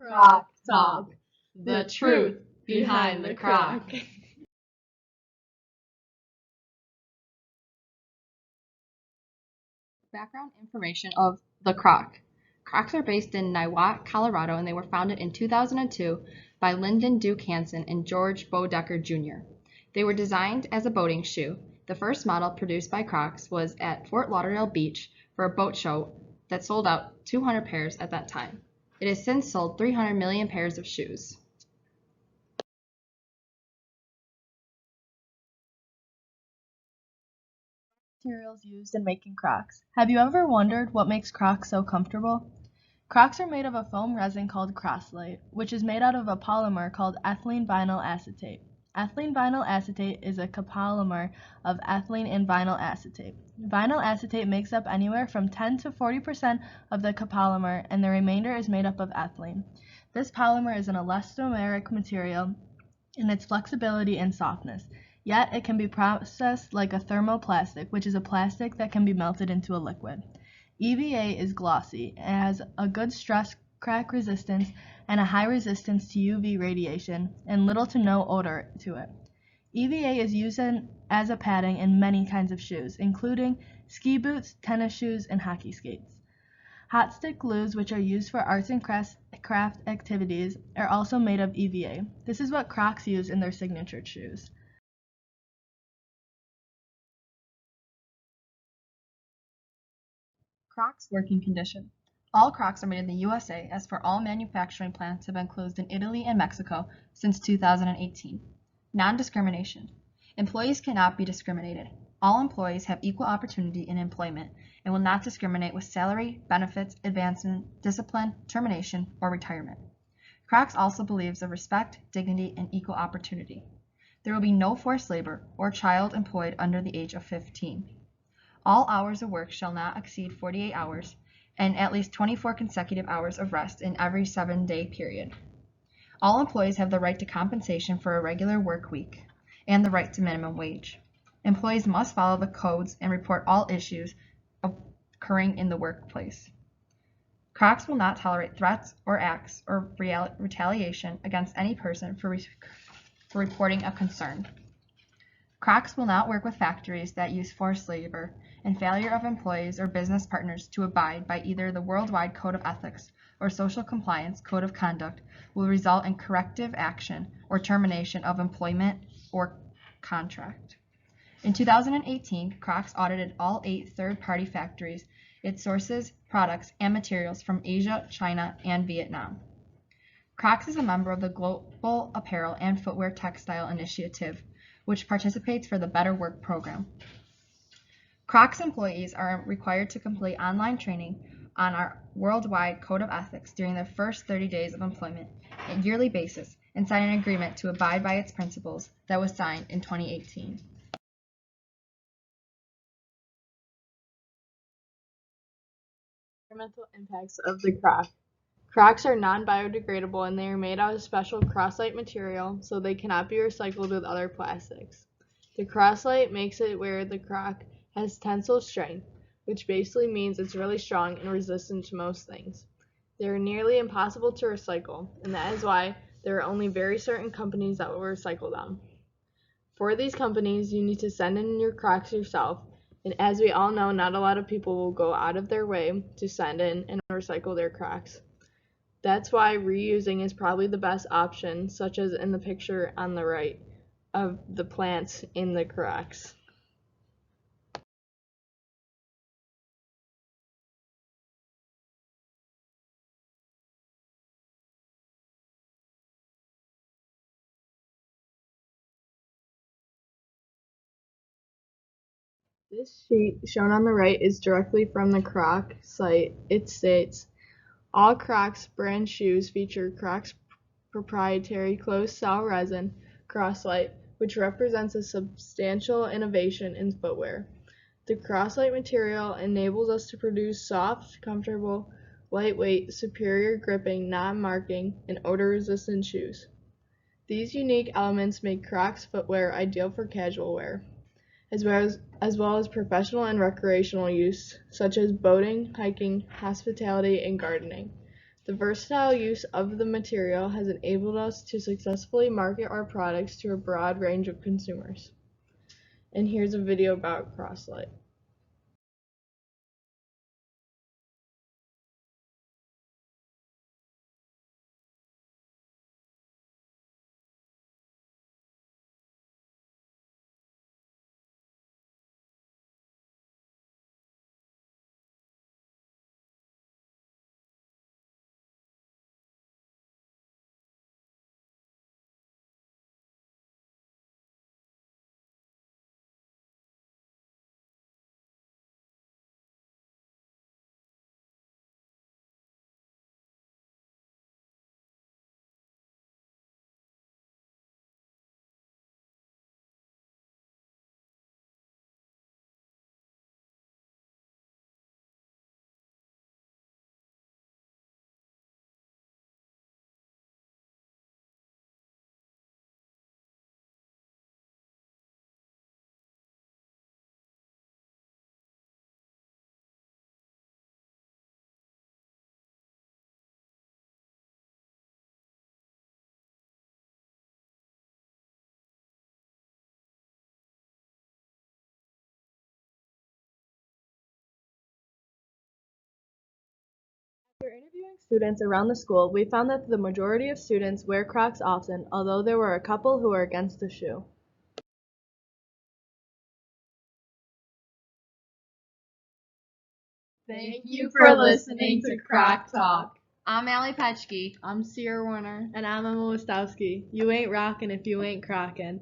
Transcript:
CROC Talk, the truth behind the CROC. Background information of the CROC. CROCs are based in Niwot, Colorado, and they were founded in 2002 by Lyndon Duke Hansen and George Bodecker Jr. They were designed as a boating shoe. The first model produced by CROCs was at Fort Lauderdale Beach for a boat show that sold out 200 pairs at that time. It has since sold 300 million pairs of shoes. Materials used in making Crocs. Have you ever wondered what makes Crocs so comfortable? Crocs are made of a foam resin called Crosslite, which is made out of a polymer called ethylene vinyl acetate. Ethylene vinyl acetate is a copolymer of ethylene and vinyl acetate. Vinyl acetate makes up anywhere from 10 to 40% of the copolymer, and the remainder is made up of ethylene. This polymer is an elastomeric material in its flexibility and softness. Yet it can be processed like a thermoplastic, which is a plastic that can be melted into a liquid. EVA is glossy. It has a good stress crack resistance and a high resistance to UV radiation and little to no odor to it. EVA is used as a padding in many kinds of shoes, including ski boots, tennis shoes, and hockey skates. Hot stick glues, which are used for arts and craft activities, are also made of EVA. This is what Crocs use in their signature shoes. Crocs working condition. All Crocs are made in the USA, as for all manufacturing plants have been closed in Italy and Mexico since 2018. Non-discrimination. Employees cannot be discriminated. All employees have equal opportunity in employment and will not discriminate with salary, benefits, advancement, discipline, termination, or retirement. Crocs also believes of respect, dignity, and equal opportunity. There will be no forced labor or child employed under the age of 15. All hours of work shall not exceed 48 hours, and at least 24 consecutive hours of rest in every 7-day period. All employees have the right to compensation for a regular work week and the right to minimum wage. Employees must follow the codes and report all issues occurring in the workplace. Crocs will not tolerate threats or acts or retaliation against any person for reporting a concern. Crocs will not work with factories that use forced labor, and failure of employees or business partners to abide by either the Worldwide Code of Ethics or Social Compliance Code of Conduct will result in corrective action or termination of employment or contract. In 2018, Crocs audited all 8 third-party factories, its sources, products, and materials from Asia, China, and Vietnam. Crocs is a member of the Global Apparel and Footwear Textile Initiative, which participates for the Better Work program. Crocs employees are required to complete online training on our Worldwide Code of Ethics during their first 30 days of employment on a yearly basis and sign an agreement to abide by its principles that was signed in 2018. Environmental impacts of the Croc. Crocs are non-biodegradable and they are made out of special Crosslite material, so they cannot be recycled with other plastics. The Crosslite makes it where the Croc has tensile strength, which basically means it's really strong and resistant to most things. They are nearly impossible to recycle, and that is why there are only very certain companies that will recycle them. For these companies, you need to send in your Crocs yourself, and as we all know, not a lot of people will go out of their way to send in and recycle their Crocs. That's why reusing is probably the best option, such as in the picture on the right of the plants in the Crocs. This sheet shown on the right is directly from the CROC site. It states, all Crocs brand shoes feature Crocs proprietary closed-cell resin, Crosslite, which represents a substantial innovation in footwear. The Crosslite material enables us to produce soft, comfortable, lightweight, superior gripping, non-marking, and odor-resistant shoes. These unique elements make Crocs footwear ideal for casual wear, as well as professional and recreational use, such as boating, hiking, hospitality, and gardening. The versatile use of the material has enabled us to successfully market our products to a broad range of consumers. And here's a video about Crosslight. After interviewing students around the school, we found that the majority of students wear Crocs often, although there were a couple who were against the shoe. Thank you for listening to CROC Talk. I'm Allie I'm Sierra Warner. And I'm Emma Wostowski. You ain't rockin' if you ain't crockin'.